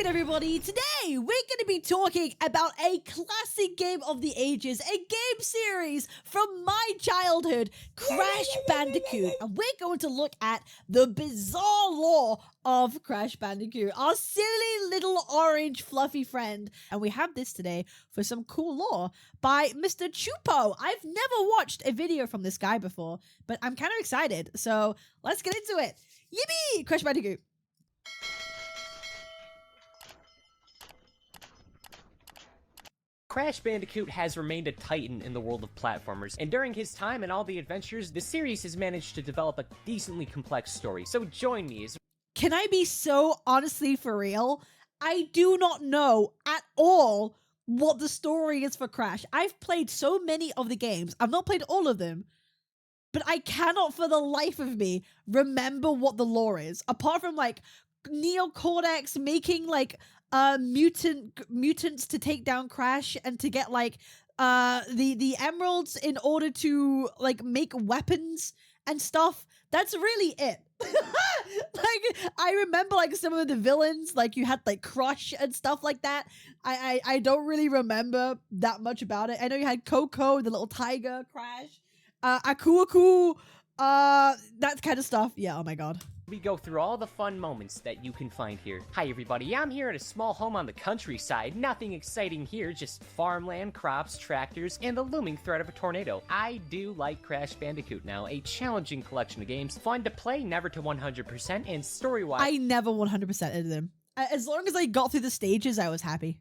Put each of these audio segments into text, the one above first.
Welcome everybody. Today we're going to be talking about a classic game of the ages, a game series from my childhood, Crash Bandicoot. And we're going to look at the bizarre lore of Crash Bandicoot, our silly little orange fluffy friend. And we have this today for some cool lore by Mr. Choopo. I've never watched a video from this guy before, but I'm kind of excited. So let's get into it. Yippee! Crash Bandicoot. Crash Bandicoot has remained a titan in the world of platformers, and during his time and all the adventures, the series has managed to develop a decently complex story. So join me as... Can I be so honestly for real? I do not know at all what the story is for Crash. I've played so many of the games. I've not played all of them, but I cannot for the life of me remember what the lore is. Apart from like Neo Cortex making like mutants to take down Crash and to get like the emeralds in order to like make weapons and stuff. That's really it. Like I remember like some of the villains, like you had like Crush and stuff like that. I don't really remember that much about it. I know you had Coco, the little tiger, Crash, Aku, that kind of stuff. Yeah, oh my god. We go through all the fun moments that you can find here. Hi everybody, I'm here at a small home on the countryside. Nothing exciting here, just farmland, crops, tractors, and the looming threat of a tornado. I do like Crash Bandicoot now, a challenging collection of games, fun to play, never to 100%, and story-wise... I never 100%ed them. As long as I got through the stages, I was happy.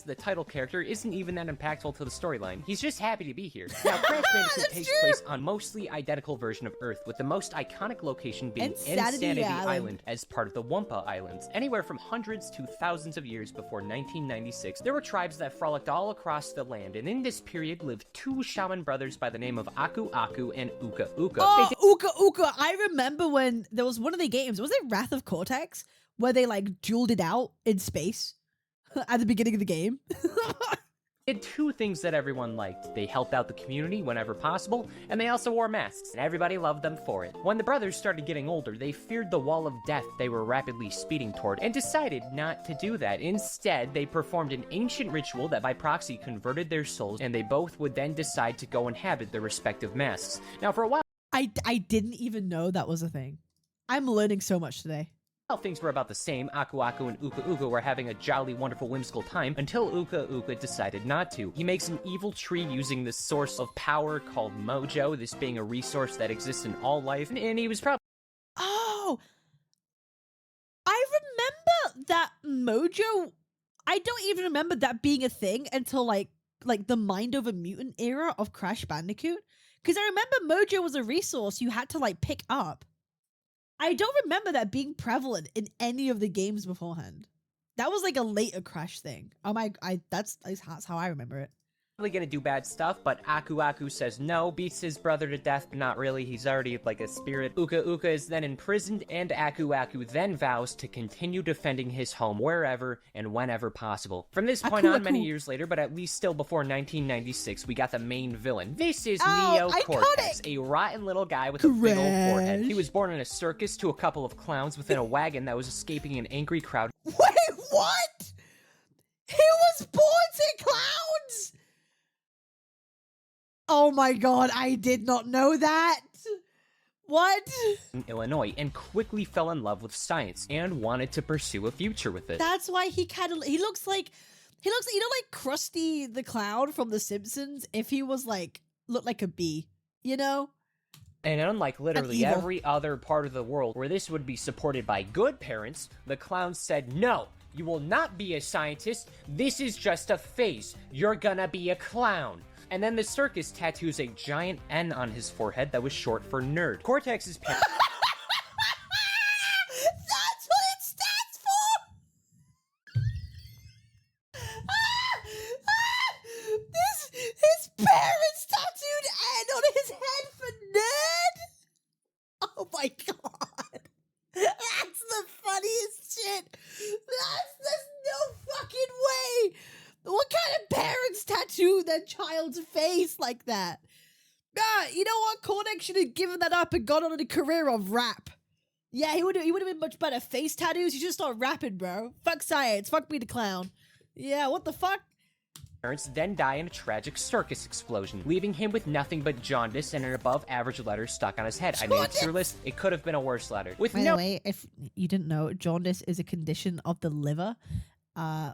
The title character isn't even that impactful to the storyline. He's just happy to be here. Now, Crash Bandicoot takes place on mostly identical version of Earth, with the most iconic location being Insanity Island as part of the Wumpa Islands. Anywhere from hundreds to thousands of years before 1996, there were tribes that frolicked all across the land, and in this period lived two shaman brothers by the name of Aku and Uka. Oh, Uka! I remember when there was one of the games, was it Wrath of Cortex, where they like dueled it out in space? At the beginning of the game. Did two things that everyone liked. They helped out the community whenever possible, and they also wore masks, and everybody loved them for it. When the brothers started getting older, they feared the wall of death they were rapidly speeding toward, and decided not to do that. Instead, they performed an ancient ritual that by proxy converted their souls, and they both would then decide to go inhabit their respective masks. Now, for a while... I didn't even know that was a thing. I'm learning so much today. While things were about the same, Aku and Uka were having a jolly, wonderful, whimsical time until Uka decided not to. He makes an evil tree using the source of power called Mojo, this being a resource that exists in all life, and he was probably... Oh! I remember that Mojo... I don't even remember that being a thing until like the Mind Over Mutant era of Crash Bandicoot. Because I remember Mojo was a resource you had to like pick up. I don't remember that being prevalent in any of the games beforehand. That was like a later Crash thing. Oh my, that's how I remember it. Gonna do bad stuff, but Aku says no, beats his brother to death, but not really, he's already like a spirit. Uka is then imprisoned, and Aku then vows to continue defending his home wherever and whenever possible. From this point on, many years later, but at least still before 1996, we got the main villain. This is Neo Cortex, a rotten little guy with a big old forehead. He was born in a circus to a couple of clowns within a wagon that was escaping an angry crowd. Wait, what? He was born to clowns? Oh my god, I did not know that. What? In Illinois, and quickly fell in love with science and wanted to pursue a future with it. That's why he looks like, you know, like Krusty the Clown from The Simpsons, if he was like, looked like a bee, you know? And unlike literally every other part of the world where this would be supported by good parents, the clowns said, no, you will not be a scientist. This is just a phase. You're gonna be a clown. And then the circus tattoos a giant N on his forehead that was short for nerd. Cortex's parents... That's what it stands for! His parents tattooed N on his head for nerd? Oh my god. That's the funniest shit. There's no fucking way. What kind of parents tattoo their child's face like that? You know what? Cortex should have given that up and gone on a career of rap. Yeah, he would have been much better. Face tattoos, you should start rapping, bro. Fuck science, fuck me the clown. Yeah, what the fuck? Parents then die in a tragic circus explosion, leaving him with nothing but jaundice and an above-average letter stuck on his head. I mean, it's your list. It could have been a worse letter. With By the way, if you didn't know, jaundice is a condition of the liver,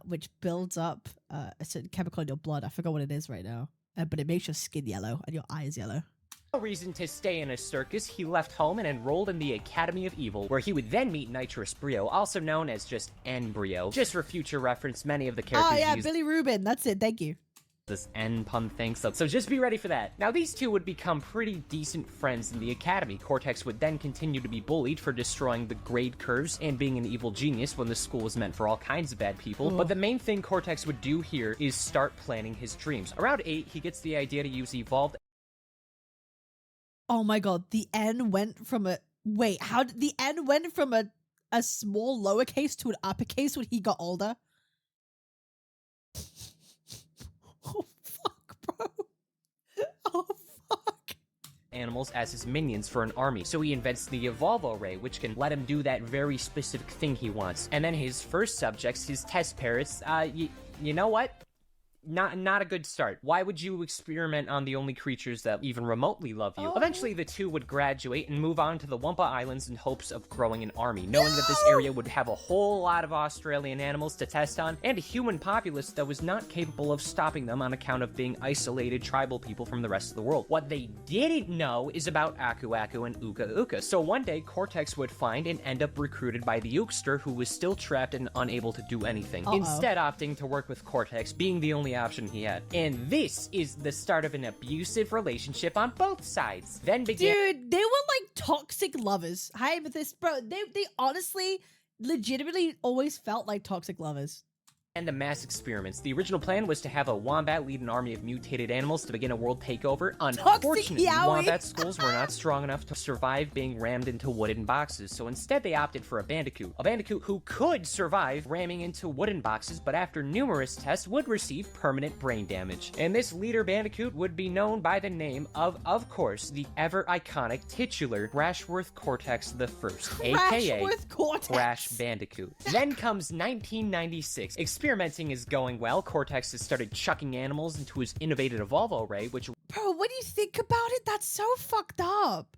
which builds up a certain chemical in your blood. I forgot what it is right now, but it makes your skin yellow and your eyes yellow. no reason to stay in a circus, he left home and enrolled in the Academy of Evil, where he would then meet Nitrous Brio, also known as just N-Brio. Just for future reference, many of the characters use Billy Rubin. That's it. Thank you. this N pun thing, so just be ready for that. Now, these two would become pretty decent friends in the Academy. Cortex would then continue to be bullied for destroying the grade curves and being an evil genius when the school was meant for all kinds of bad people. But the main thing Cortex would do here is start planning his dreams. Around 8, he gets the idea to use evolved. Oh my god, the N went from a... Wait, how did the N went from a small lowercase to an uppercase when he got older? Oh, fuck, bro. Oh, fuck. Animals as his minions for an army, so he invents the Evolvo Ray, which can let him do that very specific thing he wants. And then his first subjects, his test parrots, you know what? Not a good start. Why would you experiment on the only creatures that even remotely love you? Eventually, the two would graduate and move on to the Wumpa Islands in hopes of growing an army, knowing that this area would have a whole lot of Australian animals to test on, and a human populace that was not capable of stopping them on account of being isolated tribal people from the rest of the world. What they didn't know is about Aku Aku and Uka Uka. So one day, Cortex would find and end up recruited by the Ukester, who was still trapped and unable to do anything, instead opting to work with Cortex, being the only option he had. And this is the start of an abusive relationship on both sides. Then began— Dude, they were like toxic lovers. Hi, but this, bro, they honestly, legitimately always felt like toxic lovers. And the mass experiments. The original plan was to have a wombat lead an army of mutated animals to begin a world takeover. Unfortunately, wombat skulls were not strong enough to survive being rammed into wooden boxes, so instead they opted for a Bandicoot. A Bandicoot who could survive ramming into wooden boxes, but after numerous tests would receive permanent brain damage. And this leader Bandicoot would be known by the name of course, the ever-iconic titular Rashworth Cortex the First, aka Crash Bandicoot. Then comes 1996. Experimenting is going well. Cortex has started chucking animals into his innovative Evolvo Ray, which— Bro, when you think about it, that's so fucked up.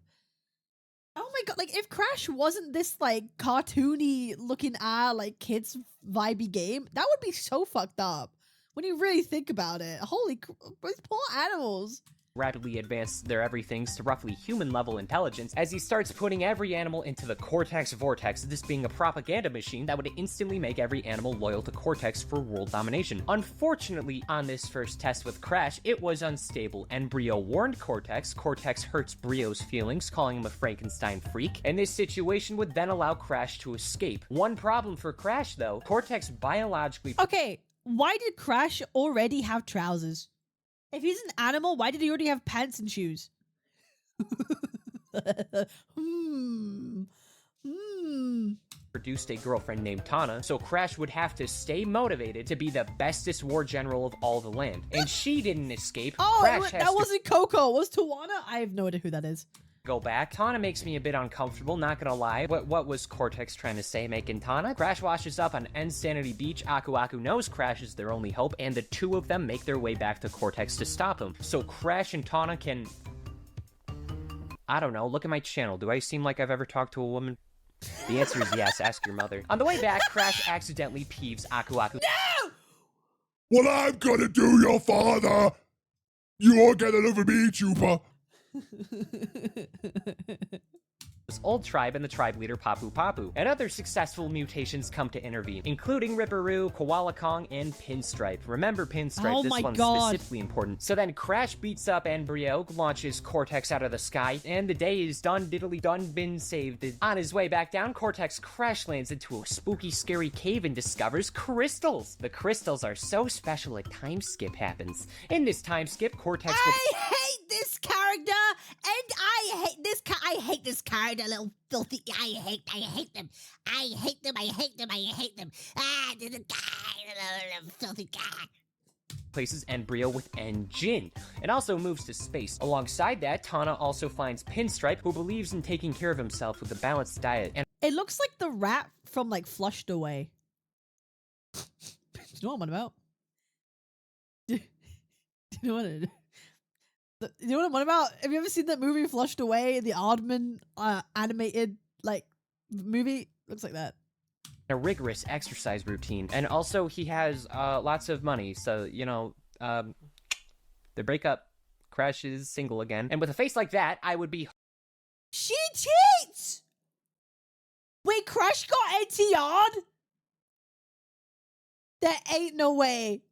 Oh my god, like, if Crash wasn't this, like, cartoony looking, like, kids vibey game, that would be so fucked up. When you really think about it. Holy these poor animals. rapidly advanced their everythings to roughly human-level intelligence as he starts putting every animal into the Cortex Vortex, this being a propaganda machine that would instantly make every animal loyal to Cortex for world domination. Unfortunately, on this first test with Crash, it was unstable, and Brio warned Cortex. Cortex hurts Brio's feelings, calling him a Frankenstein freak, and this situation would then allow Crash to escape. One problem for Crash, though, Cortex biologically— Okay, why did Crash already have trousers? If he's an animal, why did he already have pants and shoes? produced a girlfriend named Tana, so Crash would have to stay motivated to be the bestest war general of all the land. And she didn't escape. Oh, that wasn't Coco. Was Tawana? I have no idea who that is. Go back. Tana makes me a bit uncomfortable, not gonna lie. What was Cortex trying to say, making Tana? Crash washes up on Insanity Beach. Aku Aku knows Crash is their only hope, and the two of them make their way back to Cortex to stop him. So Crash and Tana can— I don't know, look at my channel. Do I seem like I've ever talked to a woman? The answer is yes, ask your mother. On the way back, Crash accidentally peeves Aku Aku. No! What I'm gonna do, your father! You're gonna love me, Choopo! His old tribe and the tribe leader Papu Papu, and other successful mutations come to intervene, including Ripperoo, Koala Kong, and Pinstripe. Remember Pinstripe, this one's specifically important. So then Crash beats up N-Brio, launches Cortex out of the sky, and the day is done diddly done been saved. On his way back down, Cortex crash lands into a spooky, scary cave and discovers crystals. The crystals are so special a time skip happens. In this time skip, Cortex— I hate this character, and I hate this character, little filthy. I hate them. I hate them. Ah, this guy, filthy guy. places N-Brio with N-Jin, and also moves to space. Alongside that, Tana also finds Pinstripe, who believes in taking care of himself with a balanced diet. And It looks like the rat from like Flushed Away. Do you know what I'm on about? Do you know what it? You know what I'm on about? Have you ever seen that movie Flushed Away? The Aardman animated like movie looks like that. A rigorous exercise routine, and also he has lots of money, so you know they break up. Crash is single again, and with a face like that, I would be. She cheats. Wait, Crash got NTR'd? There ain't no way.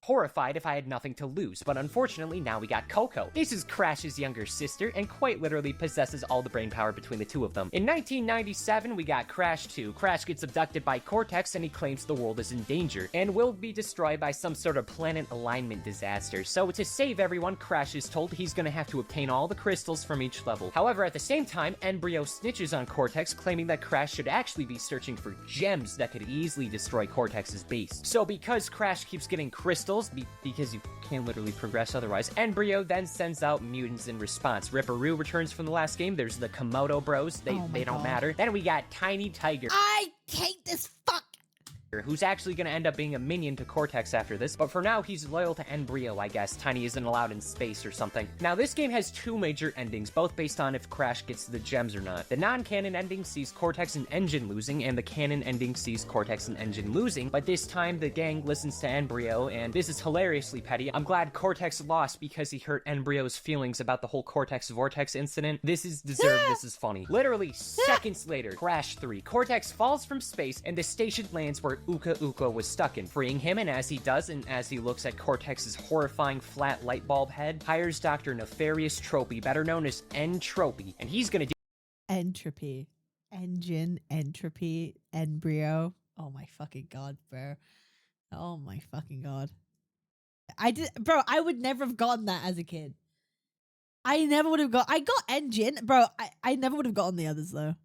Horrified if I had nothing to lose, but unfortunately now we got Coco. This is Crash's younger sister, and quite literally possesses all the brainpower between the two of them. In 1997, we got Crash 2. Crash gets abducted by Cortex, and he claims the world is in danger, and will be destroyed by some sort of planet alignment disaster. So to save everyone, Crash is told he's gonna have to obtain all the crystals from each level. However, at the same time, Embryo snitches on Cortex, claiming that Crash should actually be searching for gems that could easily destroy Cortex's base. So because Crash keeps getting crystals, because you can't literally progress otherwise, Embryo then sends out mutants in response. Ripperoo returns from the last game. There's the Komodo Bros. They don't matter. Then we got Tiny Tiger. I hate this fuck. Who's actually going to end up being a minion to Cortex after this, but for now he's loyal to Embryo, I guess. Tiny isn't allowed in space or something. Now this game has two major endings, both based on if Crash gets the gems or not. The non-canon ending sees Cortex and Engine losing, and the canon ending sees Cortex and Engine losing, but this time the gang listens to Embryo, and this is hilariously petty. I'm glad Cortex lost because he hurt Embryo's feelings about the whole Cortex Vortex incident. This is deserved, this is funny. Literally seconds later, Crash 3. Cortex falls from space, and the station lands where Uka Uka was stuck in, freeing him, and as he does, and as he looks at Cortex's horrifying flat light bulb head, hires Dr. Nefarious Tropy, better known as Entropy, and he's gonna do Entropy. Engine, entropy, embryo. Oh my fucking god, bro. Oh my fucking god. I would never have gotten that as a kid. I never would have I got engine, bro. I never would have gotten the others though.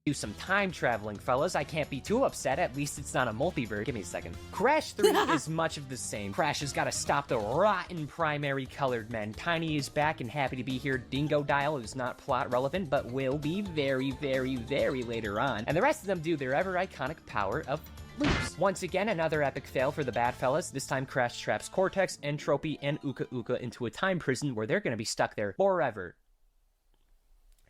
do some time traveling, fellas. I can't be too upset. At least it's not a multiverse. Give me a second. Crash 3 is much of the same. Crash has got to stop the rotten primary colored men. Tiny is back and happy to be here. Dingo Dial is not plot relevant, but will be very, very, very later on. And the rest of them do their ever iconic power of lose. Once again, another epic fail for the bad fellas. This time, Crash traps Cortex, Entropy, and Uka Uka into a time prison where they're gonna be stuck there forever.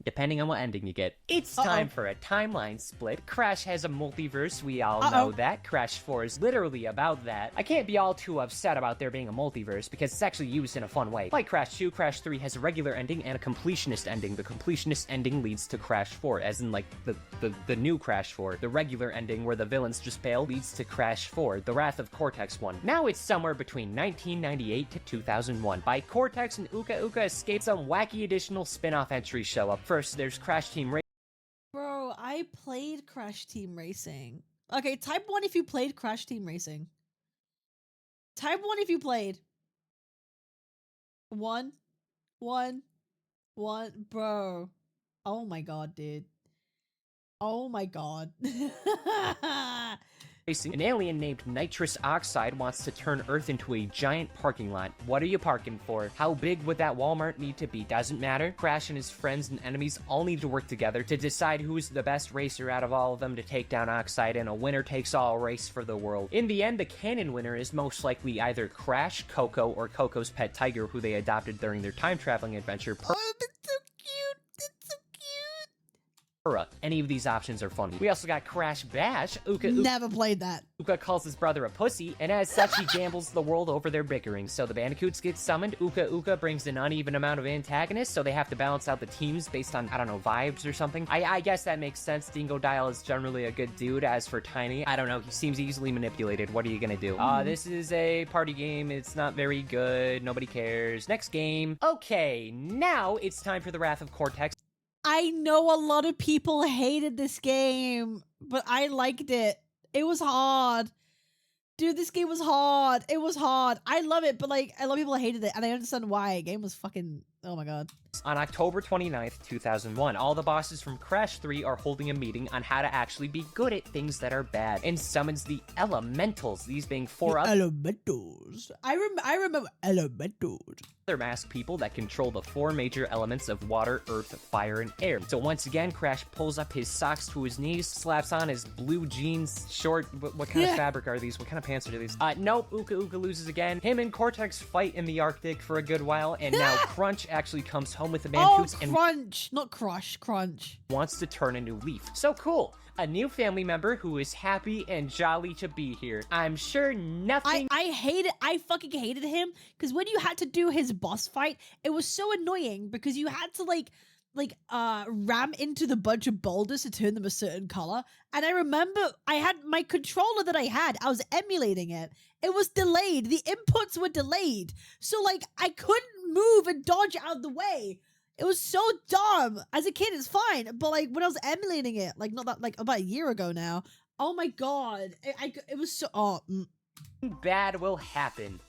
Depending on what ending you get. It's time for a timeline split. Crash has a multiverse, we all know that. Crash 4 is literally about that. I can't be all too upset about there being a multiverse, because it's actually used in a fun way. Like Crash 2, Crash 3 has a regular ending and a completionist ending. The completionist ending leads to Crash 4, as in like the new Crash 4. The regular ending, where the villains just fail, leads to Crash 4, the Wrath of Cortex one. Now it's somewhere between 1998 to 2001. By Cortex and Uka Uka escape, some wacky additional spin-off entries show up. First, there's Crash Team Racing. Bro, I played Crash Team Racing. Okay, type 1 if you played Crash Team Racing. Type 1 if you played. 1. Bro. Oh my god, dude. Oh my god. An alien named Nitrous Oxide wants to turn Earth into a giant parking lot. What are you parking for? How big would that Walmart need to be? Doesn't matter. Crash and his friends and enemies all need to work together to decide who's the best racer out of all of them to take down Oxide in a winner-takes-all race for the world. In the end, the canon winner is most likely either Crash, Coco, or Coco's pet tiger, who they adopted during their time-traveling adventure. Oh, that's so cute. That's so cute. Any of these options are funny. We also got Crash Bash. Never played that. Uka calls his brother a pussy, and as such, he gambles the world over their bickering. So the Bandicoots get summoned. Uka Uka brings an uneven amount of antagonists, so they have to balance out the teams based on, I don't know, vibes or something. I guess that makes sense. Dingo Dial is generally a good dude. As for Tiny, I don't know, he seems easily manipulated. What are you gonna do? This is a party game. It's not very good. Nobody cares. Next game. Okay, now it's time for the Wrath of Cortex. I know a lot of people hated this game, but I liked it. It was hard. Dude, this game was hard. It was hard. I love it, but like, a lot of people hated it, and I understand why. The game was fucking Oh my god. On October 29th, 2001, all the bosses from Crash 3 are holding a meeting on how to actually be good at things that are bad, and summons the Elementals, these being four Elementals. I remember Elementals. other masked people that control the four major elements of water, earth, fire, and air. So once again, Crash pulls up his socks to his knees, slaps on his blue jeans, short, what kind of fabric are these? What kind of pants are these? Nope, Uka Uka loses again. Him and Cortex fight in the Arctic for a good while, and now Crunch actually comes home with the Bandicoots and Crunch, not Crush, Crunch. wants to turn a new leaf. So cool. A new family member who is happy and jolly to be here. I'm sure nothing... I hated, I fucking hated him, because when you had to do his boss fight, it was so annoying, because you had to, ram into the bunch of boulders to turn them a certain color. And I remember I had my controller that I was emulating it. It was delayed. The inputs were delayed. So, I couldn't move and dodge out of the way. It was so dumb. As a kid, it's fine. But, when I was emulating it, not that, about a year ago now. Oh my god. It was so... bad will happen.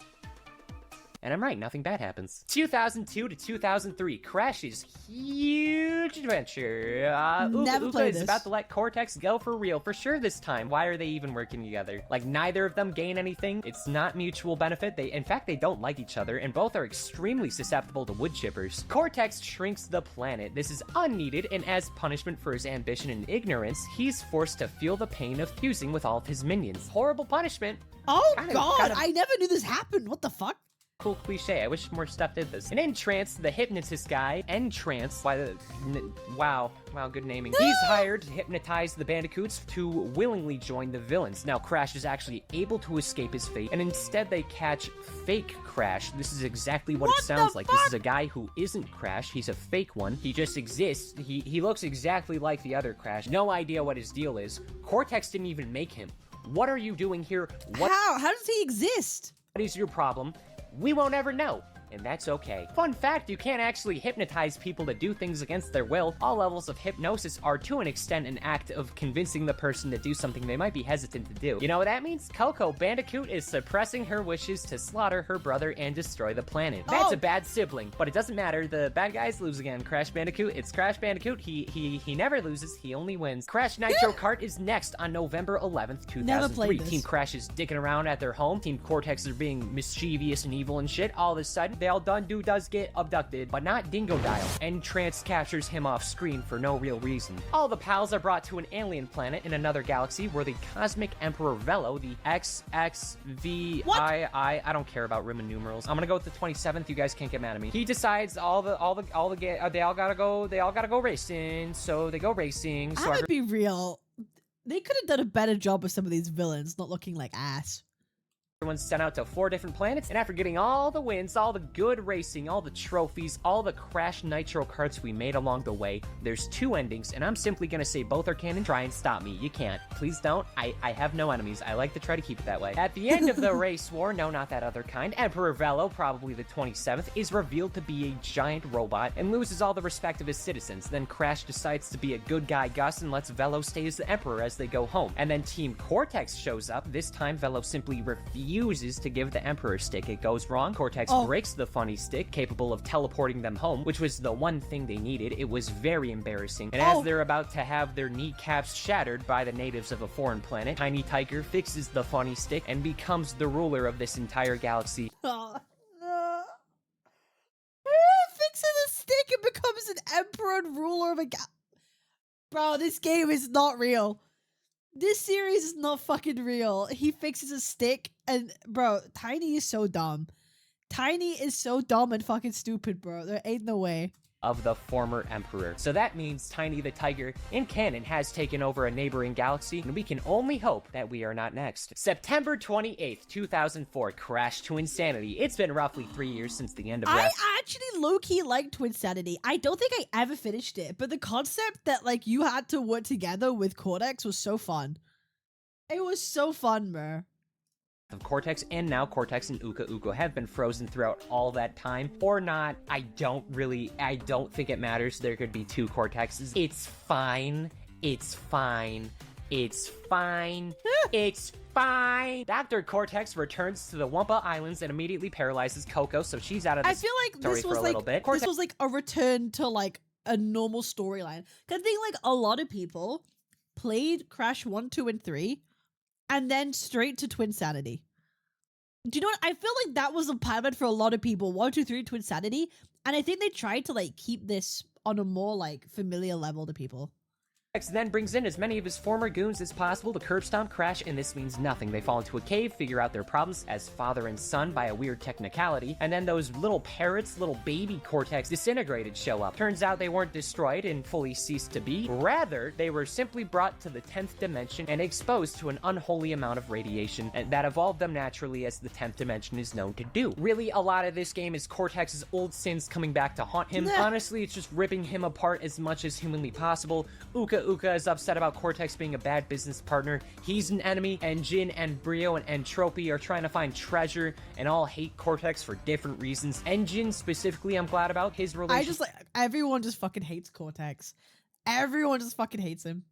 And I'm right, nothing bad happens. 2002 to 2003, Crash's huge adventure. Never Uka played is this. about to let Cortex go for real, for sure this time. Why are they even working together? Neither of them gain anything. It's not mutual benefit. In fact, they don't like each other, and both are extremely susceptible to wood chippers. Cortex shrinks the planet. This is unneeded, and as punishment for his ambition and ignorance, he's forced to feel the pain of fusing with all of his minions. Horrible punishment. Oh Kind god, of- I never knew this happened. What the fuck? Cool cliche. I wish more stuff did this. And Entrance, the hypnotist guy, Entrance, wow, good naming. He's hired to hypnotize the Bandicoots to willingly join the villains. Now, Crash is actually able to escape his fate, and instead they catch fake Crash. This is exactly what it sounds like. This is a guy who isn't Crash. He's a fake one. He just exists. He looks exactly like the other Crash. No idea what his deal is. Cortex didn't even make him. What are you doing here? How does he exist? What is your problem? We won't ever know, and that's okay. Fun fact, you can't actually hypnotize people to do things against their will. All levels of hypnosis are to an extent an act of convincing the person to do something they might be hesitant to do. You know what that means? Coco Bandicoot is suppressing her wishes to slaughter her brother and destroy the planet. That's a bad sibling, but it doesn't matter. The bad guys lose again. Crash Bandicoot, it's Crash Bandicoot. He never loses, he only wins. Crash Nitro Kart is next on November 11th, 2003. Never played this. Team Crash is dicking around at their home. Team Cortex are being mischievous and evil and shit. All of a sudden, they all does get abducted, but not Dingo Dial. Entrance captures him off screen for no real reason. All the pals are brought to an alien planet in another galaxy where the Cosmic Emperor Velo, the XXVII, I don't care about Roman numerals. I'm gonna go with the 27th. You guys can't get mad at me. He decides they all gotta go racing. So they go racing. I'm gonna be real. They could have done a better job with some of these villains not looking like ass. Everyone's sent out to 4 different planets, and after getting all the wins, all the good racing, all the trophies, all the Crash Nitro Karts we made along the way, there's 2 endings, and I'm simply gonna say both are canon. Try and stop me. You can't. Please don't. I have no enemies. I like to try to keep it that way. At the end of the race war, no, not that other kind, Emperor Velo, probably the 27th, is revealed to be a giant robot and loses all the respect of his citizens. Then Crash decides to be a good guy Gus and lets Velo stay as the Emperor as they go home. And then Team Cortex shows up. This time, Velo simply refuses to give the Emperor stick. It goes wrong. Cortex breaks the funny stick, capable of teleporting them home, which was the one thing they needed. It was very embarrassing. And as they're about to have their kneecaps shattered by the natives of a foreign planet, Tiny Tiger fixes the funny stick and becomes the ruler of this entire galaxy. Oh, no. Fixing the stick and becomes an emperor and ruler of a Bro, this game is not real. This series is not fucking real. He fixes a stick and, bro, Tiny is so dumb. Tiny is so dumb and fucking stupid, bro. There ain't no way. Of the former Emperor. So that means Tiny the Tiger in canon has taken over a neighboring galaxy, and we can only hope that we are not next. September 28th, 2004, Crash Twinsanity. It's been roughly 3 years since the end of I actually low-key liked Twinsanity. I don't think I ever finished it, but the concept that, you had to work together with Cortex was so fun. It was so fun, bro. Of Cortex, and now Cortex and Uka Uka have been frozen throughout all that time, or not. I don't think it matters. There could be 2 Cortexes. It's fine. It's fine. It's fine. Dr. Cortex returns to the Wumpa Islands and immediately paralyzes Coco, so she's out of the I feel like story this for was a like little bit. this was like a return to like a normal storyline. Cause I think like a lot of people played Crash 1, 2, and 3 and then straight to Twinsanity. Do you know what? I feel like that was a pilot for a lot of people. 1, 2, 3, Twinsanity. And I think they tried to like keep this on a more like familiar level to people. Cortex then brings in as many of his former goons as possible to curb stomp Crash, and this means nothing. They fall into a cave, figure out their problems as father and son by a weird technicality, and then those little parrots, little baby Cortex disintegrated show up. Turns out they weren't destroyed and fully ceased to be. Rather, they were simply brought to the 10th dimension and exposed to an unholy amount of radiation and that evolved them naturally, as the 10th dimension is known to do. Really, a lot of this game is Cortex's old sins coming back to haunt him. Honestly, it's just ripping him apart as much as humanly possible. Uka is upset about Cortex being a bad business partner. He's an enemy, and Jin and Brio and Entropy are trying to find treasure and all hate Cortex for different reasons. And Jin specifically, I'm glad about his relationship. Everyone just fucking hates Cortex. Everyone just fucking hates him.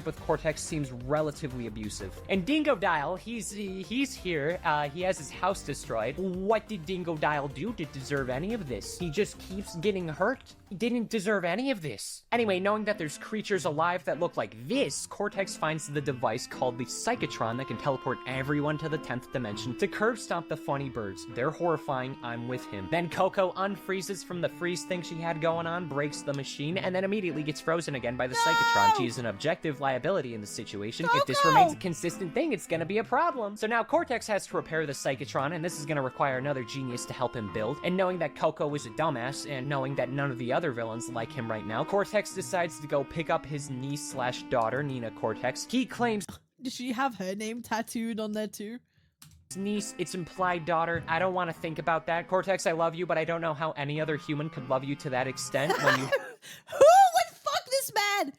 With Cortex seems relatively abusive. And Dingo Dial, he's here. He has his house destroyed. What did Dingo Dial do to deserve any of this? He just keeps getting hurt. He didn't deserve any of this. Anyway, knowing that there's creatures alive that look like this, Cortex finds the device called the Psychotron that can teleport everyone to the 10th dimension to curb stomp the funny birds. They're horrifying. I'm with him. Then Coco unfreezes from the freeze thing she had going on, breaks the machine, and then immediately gets frozen again by the Psychotron. She is an objective liability in the situation. If this remains a consistent thing, it's gonna be a problem. So now Cortex has to repair the Psychotron, and this is gonna require another genius to help him build. And knowing that Coco is a dumbass, and knowing that none of the other villains like him right now, Cortex decides to go pick up his niece/daughter, Nina Cortex. He claims... Does she have her name tattooed on there too? Niece, it's implied daughter. I don't want to think about that. Cortex, I love you, but I don't know how any other human could love you to that extent when you... Who would fuck this man?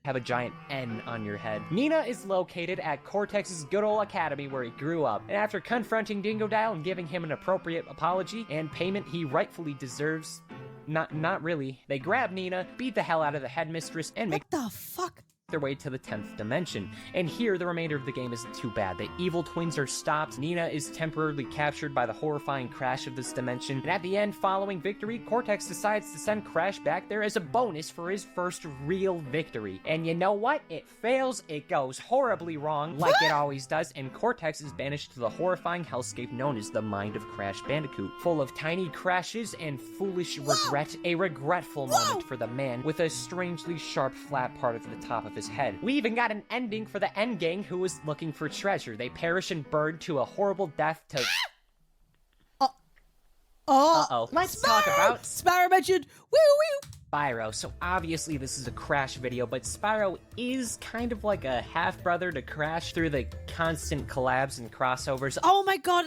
Have a giant N on your head. Nina is located at Cortex's good old academy where he grew up, and after confronting Dingo Dial and giving him an appropriate apology and payment he rightfully deserves, not really, they grab Nina, beat the hell out of the headmistress, and make the fuck? Their way to the 10th dimension. And here, the remainder of the game isn't too bad. The evil twins are stopped, Nina is temporarily captured by the horrifying Crash of this dimension, and at the end, following victory, Cortex decides to send Crash back there as a bonus for his first real victory. And you know what? It fails, it goes horribly wrong, like it always does, and Cortex is banished to the horrifying hellscape known as the Mind of Crash Bandicoot, full of tiny crashes and foolish regret, a regretful moment for the man with a strangely sharp flat part of the top of his head. We even got an ending for the End Gang who was looking for treasure. They perish and burn to a horrible death to... Let's talk about... Spyro mentioned! Woo-woo! Spyro. So obviously this is a Crash video, but Spyro is kind of like a half-brother to Crash through the constant collabs and crossovers. Oh my god,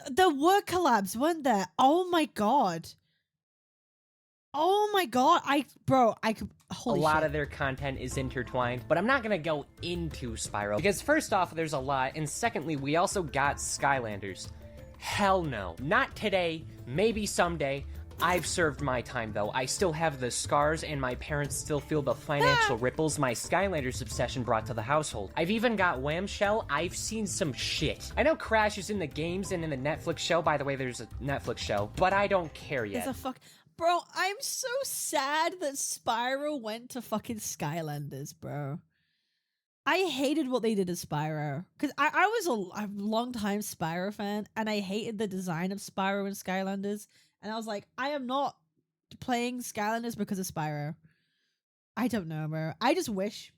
there were collabs, weren't there? Oh my god. Oh my god, holy a lot shit. of their content is intertwined, but I'm not gonna go into Spyro, because first off, there's a lot, and secondly, we also got Skylanders. Hell no. Not today, maybe someday. I've served my time though. I still have the scars, and my parents still feel the financial ripples my Skylanders obsession brought to the household. I've even got Whamshell. I've seen some shit. I know Crash is in the games and in the Netflix show. By the way, there's a Netflix show, but I don't care yet. Bro, I'm so sad that Spyro went to fucking Skylanders, bro. I hated what they did to Spyro. Because I was a long-time Spyro fan, and I hated the design of Spyro in Skylanders. And I was like, I am not playing Skylanders because of Spyro. I don't know, bro. I just wish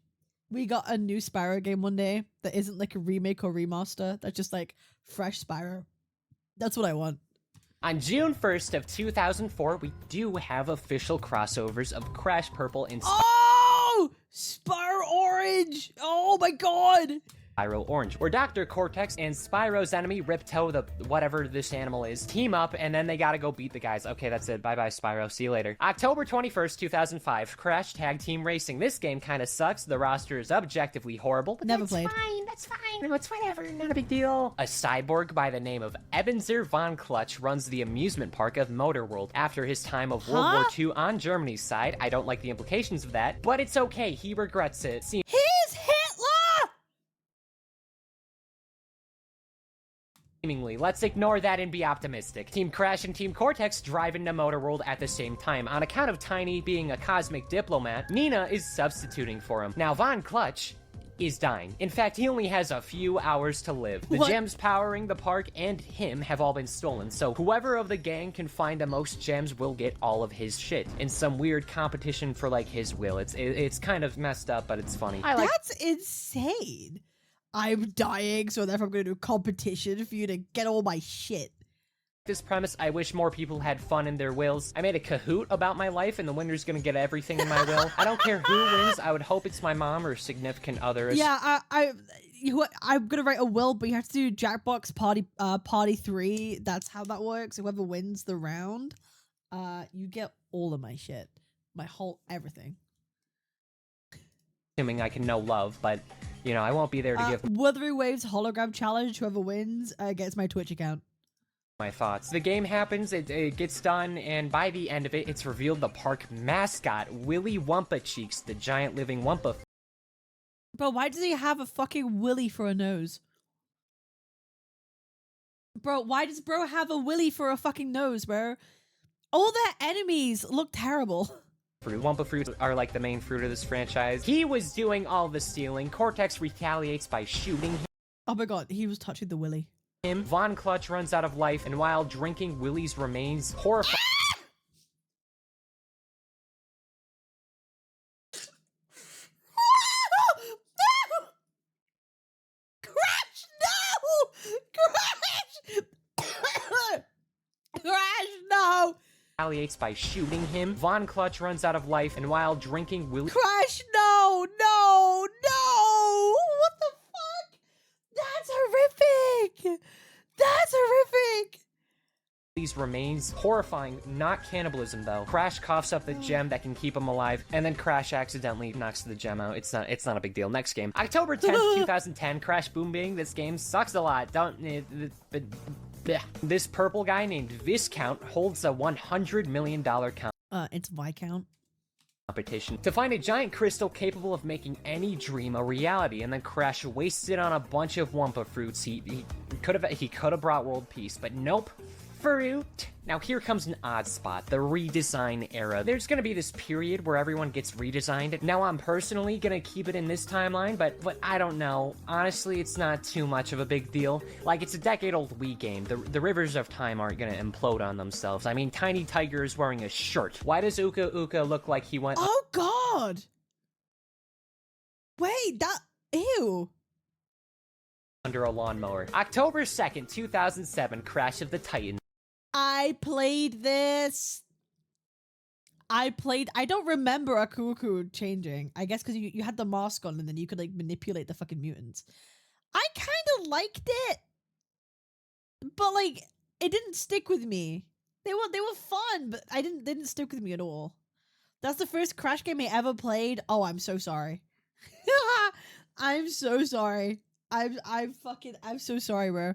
we got a new Spyro game one day that isn't like a remake or remaster. That's just like fresh Spyro. That's what I want. On June 1st of 2004, we do have official crossovers of Crash Purple and Spyro Orange! Oh my god! Spyro Orange, where Dr. Cortex and Spyro's enemy, Ripto, the whatever this animal is, team up, and then they gotta go beat the guys. Okay, that's it. Bye-bye, Spyro. See you later. October 21st, 2005, Crash Tag Team Racing. This game kinda sucks. The roster is objectively horrible, but Never played. That's fine. No, it's whatever. Not a big deal. A cyborg by the name of Ebenezer von Clutch runs the amusement park of Motor World. After his time of World War II on Germany's side, I don't like the implications of that, but it's okay. He regrets it. He's Hitler! Seemingly, let's ignore that and be optimistic. Team Crash and Team Cortex drive into Motor World at the same time. On account of Tiny being a cosmic diplomat, Nina is substituting for him. Now, Von Clutch is dying. In fact, he only has a few hours to live. The gems powering the park and him have all been stolen, so whoever of the gang can find the most gems will get all of his shit in some weird competition for, like, his will. It's kind of messed up, but it's funny. That's insane. I'm dying, so therefore I'm going to do a competition for you to get all my shit. This premise, I wish more people had fun in their wills. I made a Kahoot about my life, and the winner's gonna get everything in my will. I don't care who wins. I would hope it's my mom or significant other. Yeah, I'm gonna write a will, but you have to do Jackbox Party 3. That's how that works. Whoever wins the round, you get all of my shit, my whole everything. Assuming I can know love, but you know I won't be there to give Wuthering Waves hologram challenge. Whoever wins gets my Twitch account. My thoughts. The game happens, it gets done, and by the end of it, it's revealed the park mascot, Willy Wumpa Cheeks, the giant living Wumpa. Bro, why does he have a fucking willy for a nose? Bro, why does bro have a willy for a fucking nose, bro? All their enemies look terrible. Wumpa fruits are like the main fruit of this franchise. He was doing all the stealing. Cortex retaliates by shooting him. Oh my god, he was touching the willy. Von Clutch runs out of life, and while drinking Willy's remains, horrified. Crash, no! Retaliates by shooting him. Von Clutch runs out of life, and while drinking Willy. Crash, no! What the fuck? That's horrific! That's horrific! These remains horrifying, not cannibalism though. Crash coughs up the gem that can keep him alive, and then Crash accidentally knocks the gem out. It's not a big deal. Next game, October 10th, 2010. Crash Boom Bing. This game sucks a lot. This purple guy named Viscount holds a $100 million count. It's Viscount. Competition to find a giant crystal capable of making any dream a reality, and then Crash wasted on a bunch of Wumpa fruits. He could have brought world peace, but nope. Fruit. Now here comes an odd spot, the redesign era. There's gonna be this period where everyone gets redesigned. Now I'm personally gonna keep it in this timeline, but I don't know. Honestly, it's not too much of a big deal. Like, it's a decade-old Wii game. The rivers of time aren't gonna implode on themselves. I mean, Tiny Tiger is wearing a shirt. Why does Uka Uka look like he went— Oh god! Wait, that— ew. under a lawnmower? October 2nd, 2007, Crash of the Titans. I played this. I don't remember a Cuckoo changing. I guess because you had the mask on and then you could like manipulate the fucking mutants. I kind of liked it, but like it didn't stick with me. They were fun, but they didn't stick with me at all. That's the first Crash game I ever played. Oh, I'm so sorry. I'm so sorry. I'm so sorry, bro.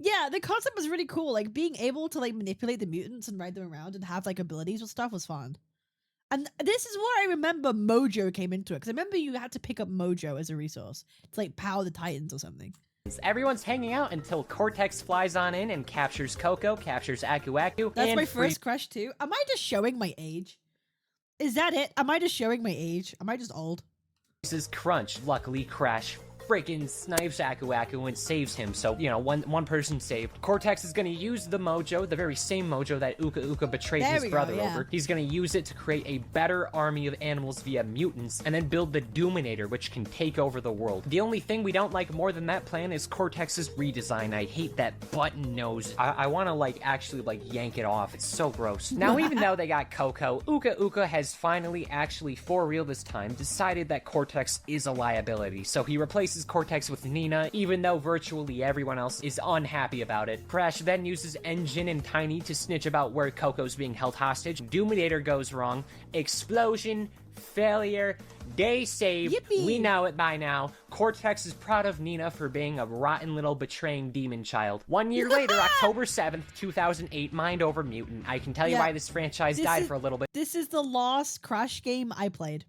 Yeah, the concept was really cool. Like, being able to, like, manipulate the mutants and ride them around and have, like, abilities with stuff was fun. And this is where I remember Mojo came into it. Because I remember you had to pick up Mojo as a resource to, like, power the Titans or something. Everyone's hanging out until Cortex flies on in and captures Coco, captures Aku Aku. That's my first crush, too. Am I just showing my age? Is that it? Am I just showing my age? Am I just old? This is Crunch. Luckily, Crash freaking snipes Aku Aku and saves him, so, you know, one person saved. Cortex is gonna use the mojo, the very same mojo that Uka Uka betrayed his brother over. He's gonna use it to create a better army of animals via mutants, and then build the Doominator, which can take over the world. The only thing we don't like more than that plan is Cortex's redesign. I hate that button nose. I wanna, like, actually, like, yank it off. It's so gross. Now, even though they got Coco, Uka Uka has finally, actually, for real this time, decided that Cortex is a liability, so he replaces Cortex with Nina, even though virtually everyone else is unhappy about it. Crash then uses Engine and Tiny to snitch about where Coco's being held hostage. Doominator goes wrong. Explosion, failure, day saved. Yippee. We know it by now. Cortex is proud of Nina for being a rotten little betraying demon child. 1 year later, October 7th, 2008, Mind Over Mutant. I can tell you why this franchise died for a little bit. This is the last Crash game I played.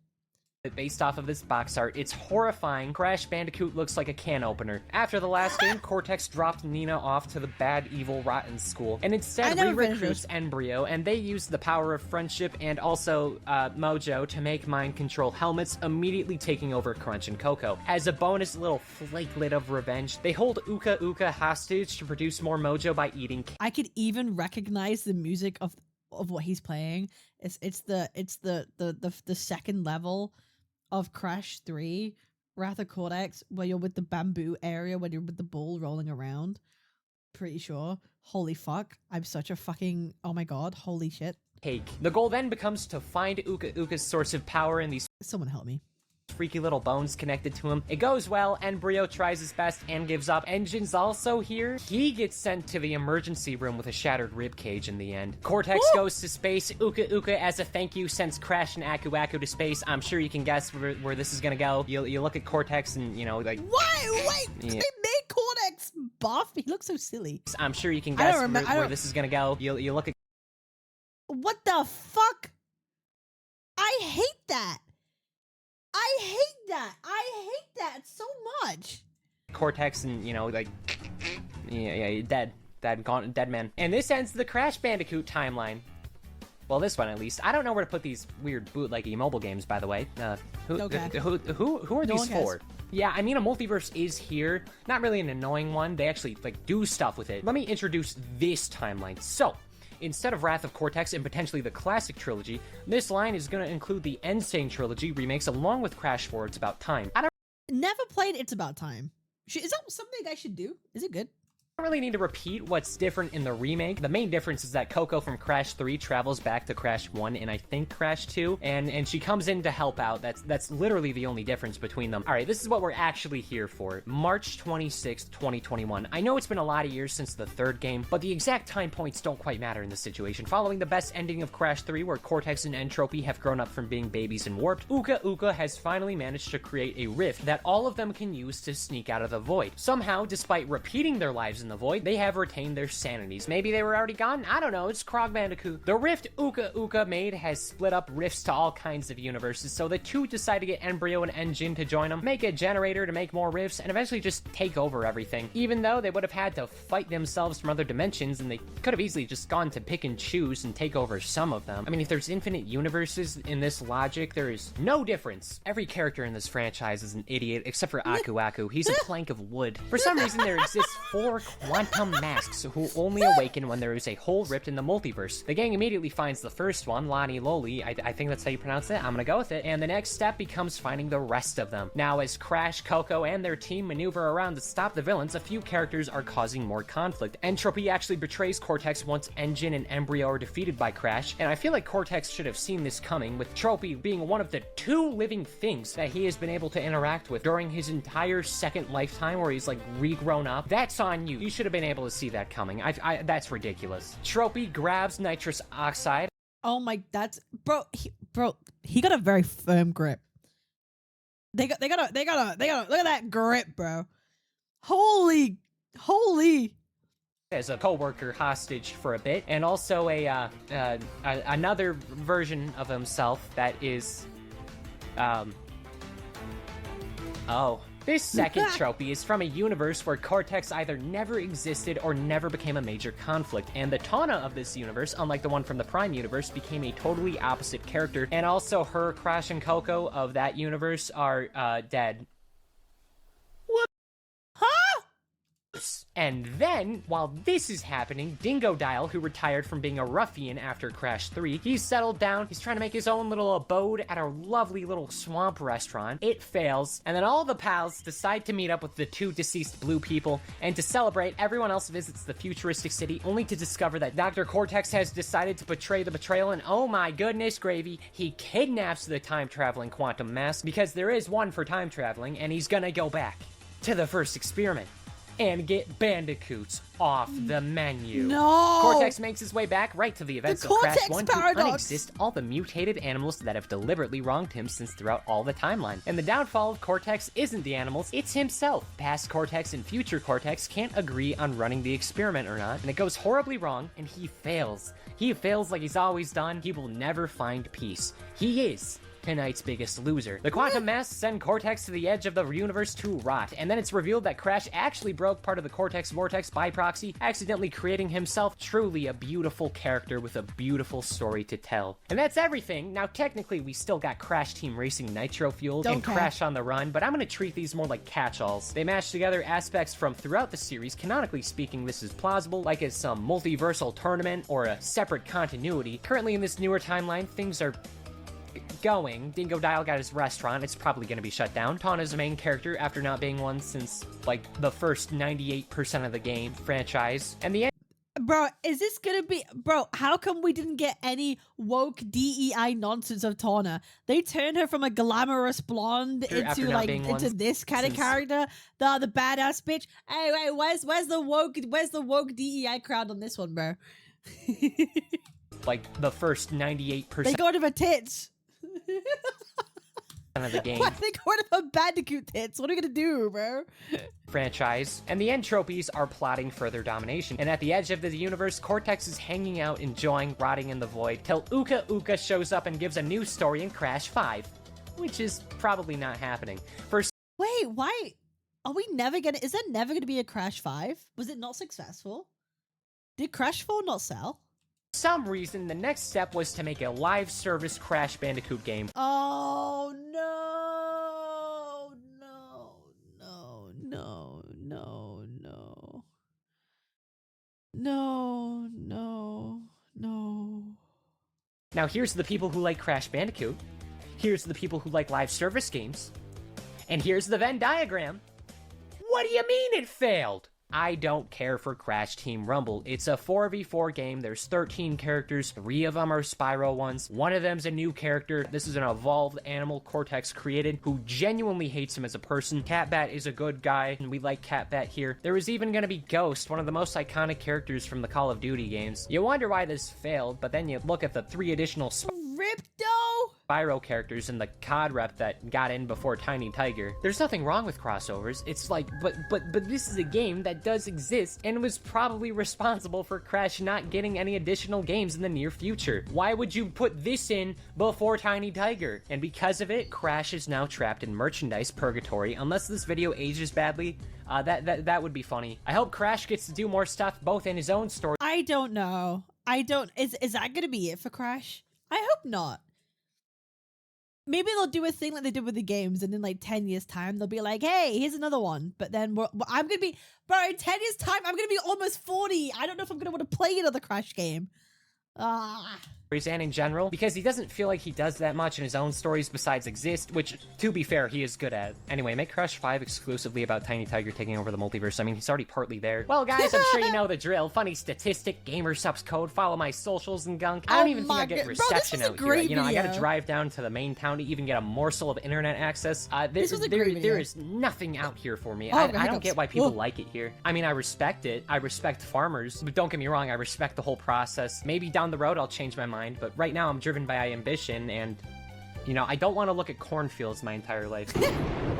Based off of this box art, it's horrifying. Crash Bandicoot looks like a can opener. After the last game, Cortex dropped Nina off to the bad, evil, rotten school, and instead re-recruits Embryo, and they use the power of friendship and also Mojo to make mind control helmets, immediately taking over Crunch and Coco. As a bonus little flakelet of revenge, they hold Uka Uka hostage to produce more Mojo by eating. I could even recognize the music of what he's playing. It's the second level of Crash 3, Wrath of Cortex, where you're with the bamboo area, when you're with the ball rolling around. Pretty sure. Holy fuck. I'm such a fucking, oh my god, holy shit. Cake. The goal then becomes to find Uka Uka's source of power in these Someone help me. freaky little bones connected to him. It goes well, Embryo tries his best and gives up. Engine's also here. He gets sent to the emergency room with a shattered rib cage in the end. Cortex goes to space. Uka Uka, as a thank you, sends Crash and Aku Aku to space. I'm sure you can guess where this is gonna go. You look at Cortex and, you know, like... Wait! Yeah. They made Cortex buff? He looks so silly. I'm sure you can guess where this is gonna go. You look at... What the fuck? I hate that! I hate that so much. Cortex and, you know, like, yeah, dead man. And this ends the Crash Bandicoot timeline. Well, this one at least. I don't know where to put these weird bootleggy mobile games, by the way. Who are these for? Yeah, I mean, a multiverse is here. Not really an annoying one. They actually, like, do stuff with it. Let me introduce this timeline. So, instead of Wrath of Cortex and potentially the classic trilogy, this line is going to include the Insane trilogy remakes along with Crash 4 It's About Time. I don't never played It's About Time. Is that something I should do? Is it good? don't really need to repeat what's different in the remake. The main difference is that Coco from Crash 3 travels back to Crash 1 and I think Crash 2, and she comes in to help out. That's literally the only difference between them. All right, this is what we're actually here for. March 26th, 2021. I know it's been a lot of years since the third game, but the exact time points don't quite matter in this situation. Following the best ending of Crash 3, where Cortex and Entropy have grown up from being babies and warped, Uka Uka has finally managed to create a rift that all of them can use to sneak out of the void. Somehow, despite repeating their lives in the void, they have retained their sanities. Maybe they were already gone? I don't know, it's Krog Bandicoot. The rift Uka Uka made has split up rifts to all kinds of universes, so the two decide to get Embryo and Engine to join them, make a generator to make more rifts, and eventually just take over everything. Even though they would have had to fight themselves from other dimensions, and they could have easily just gone to pick and choose and take over some of them. I mean, if there's infinite universes in this logic, there is no difference. Every character in this franchise is an idiot, except for Aku Aku. He's a plank of wood. For some reason, there exists 4 quantum masks who only awaken when there is a hole ripped in the multiverse. The gang immediately finds the first one, Lani Loli, I think that's how you pronounce it, I'm gonna go with it, and the next step becomes finding the rest of them. Now, as Crash, Coco, and their team maneuver around to stop the villains, a few characters are causing more conflict. Entropy actually betrays Cortex once Engine and Embryo are defeated by Crash, and I feel like Cortex should have seen this coming, with Tropy being one of the 2 living things that he has been able to interact with during his entire second lifetime, where he's like regrown up. That's on you. You should have been able to see that coming. That's ridiculous. Tropy grabs nitrous oxide. Oh my, that's bro. He got a very firm grip. They got look at that grip, bro. Holy. As a co-worker hostage for a bit, and also another version of himself that is, This second trophy is from a universe where Cortex either never existed or never became a major conflict, and the Tana of this universe, unlike the one from the Prime universe, became a totally opposite character, and also her, Crash, and Coco of that universe are, dead. What? Huh? And then, while this is happening, Dingo Dial, who retired from being a ruffian after Crash 3, he's settled down, he's trying to make his own little abode at a lovely little swamp restaurant. It fails, and then all the pals decide to meet up with the 2 deceased blue people, and to celebrate, everyone else visits the futuristic city, only to discover that Dr. Cortex has decided to betray the betrayal, and oh my goodness gravy, he kidnaps the time-traveling quantum mask, because there is one for time traveling, and he's gonna go back to the first experiment and get Bandicoots off the menu. No! Cortex makes his way back right to the events of Crash 1 to paradox. unexist all the mutated animals that have deliberately wronged him since throughout all the timeline. And the downfall of Cortex isn't the animals, it's himself. Past Cortex and future Cortex can't agree on running the experiment or not, and it goes horribly wrong, and he fails. He fails like he's always done. He will never find peace. He is tonight's biggest loser. The quantum masks send Cortex to the edge of the universe to rot, and then it's revealed that Crash actually broke part of the Cortex vortex by proxy, accidentally creating himself. Truly a beautiful character with a beautiful story to tell. And that's everything. Now technically we still got Crash Team Racing Nitro Fueled and Crash on the Run, but I'm gonna treat these more like catch-alls. They match together aspects from throughout the series. Canonically speaking, this is plausible, like as some multiversal tournament or a separate continuity. Currently in this newer timeline, things are going. Dingo Dial got his restaurant. It's probably going to be shut down. Tawna's the main character after not being one since, like, the first 98% of the game franchise. And the end. Bro, is this gonna be... Bro, how come we didn't get any woke DEI nonsense of Tawna? They turned her from a glamorous blonde into, like, into this kind of character. The badass bitch. Hey, wait, where's the woke DEI crowd on this one, bro? Like, the first 98%. They got him a tits. Of the game. What? They got him a Bandicoot tits. What are we gonna do, bro? Franchise. And the entropies are plotting further domination. And at the edge of the universe, Cortex is hanging out, enjoying, rotting in the void, till Uka Uka shows up and gives a new story in Crash 5. Which is probably not happening. Wait, why? Are we never gonna... Is there never gonna be a Crash 5? Was it not successful? Did Crash 4 not sell? For some reason, the next step was to make a live service Crash Bandicoot game. Oh, no. No, no, no, no, no. No, no, no. Now here's the people who like Crash Bandicoot. Here's the people who like live service games. And here's the Venn diagram. What do you mean it failed? I don't care for Crash Team Rumble. It's a 4v4 game. There's 13 characters. 3 of them are Spyro ones. One of them's a new character. This is an evolved animal Cortex created who genuinely hates him as a person. Catbat is a good guy, and we like Catbat here. There was even gonna be Ghost, one of the most iconic characters from the Call of Duty games. You wonder why this failed, but then you look at the 3 additional Spyro characters in the COD rep that got in before Tiny Tiger. There's nothing wrong with crossovers. It's like, but this is a game that does exist and was probably responsible for Crash not getting any additional games in the near future. Why would you put this in before Tiny Tiger? And because of it, Crash is now trapped in merchandise purgatory. Unless this video ages badly, that would be funny. I hope Crash gets to do more stuff both in his own story. I don't know. Is that gonna be it for Crash? I hope not. Maybe they'll do a thing like they did with the games, and in like 10 years' time, they'll be like, hey, here's another one. But then I'm going to be, bro, in 10 years' time, I'm going to be almost 40. I don't know if I'm going to want to play another Crash game. And in general, because he doesn't feel like he does that much in his own stories besides exist, which, to be fair, he is good at. Anyway, make Crash 5 exclusively about Tiny Tiger taking over the multiverse. I mean, he's already partly there. Well, guys, I'm sure you know the drill. Funny statistic, gamer subs code, follow my socials and gunk. I don't even think I get reception out here. You know, I gotta drive down to the main town to even get a morsel of internet access. There is nothing out here for me. I don't get why people like it here. I mean, I respect it. I respect farmers, but don't get me wrong, I respect the whole process. Maybe down the road I'll change my mind, but right now I'm driven by ambition, and you know, I don't want to look at cornfields my entire life.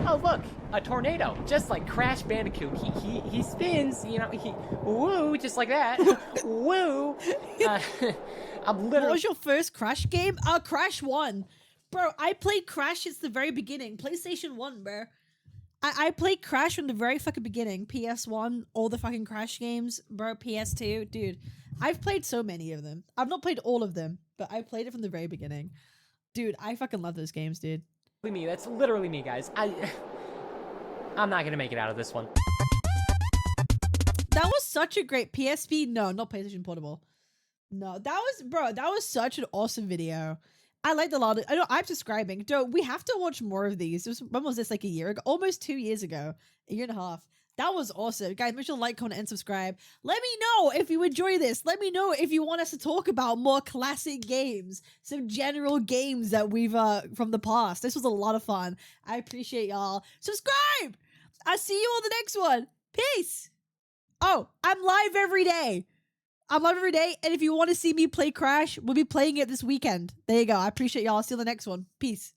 Oh look, a tornado, just like Crash Bandicoot. He spins, you know, woo, just like that. Woo. I'm literally. What was your first Crash game? Crash 1, bro. I played Crash since the very beginning. PlayStation 1, bro. I played Crash from the very fucking beginning. PS1, all the fucking Crash games, bro. PS2, dude. I've played so many of them. I've not played all of them, but I played it from the very beginning. Dude, I fucking love those games, dude. Me, that's literally me, guys. I'm not gonna make it out of this one. That was such a great PSP. No, not PlayStation Portable. No, that was such an awesome video. I liked a lot of. I know I'm subscribing. Dude, we have to watch more of these. When was this? Like a year ago? Almost 2 years ago. A year and a half. That was awesome. Guys, make sure to like, comment, and subscribe. Let me know if you enjoy this. Let me know if you want us to talk about more classic games. Some general games that we've, from the past. This was a lot of fun. I appreciate y'all. Subscribe! I'll see you on the next one. Peace! Oh, I'm live every day. I'm live every day, and if you want to see me play Crash, we'll be playing it this weekend. There you go. I appreciate y'all. See you on the next one. Peace.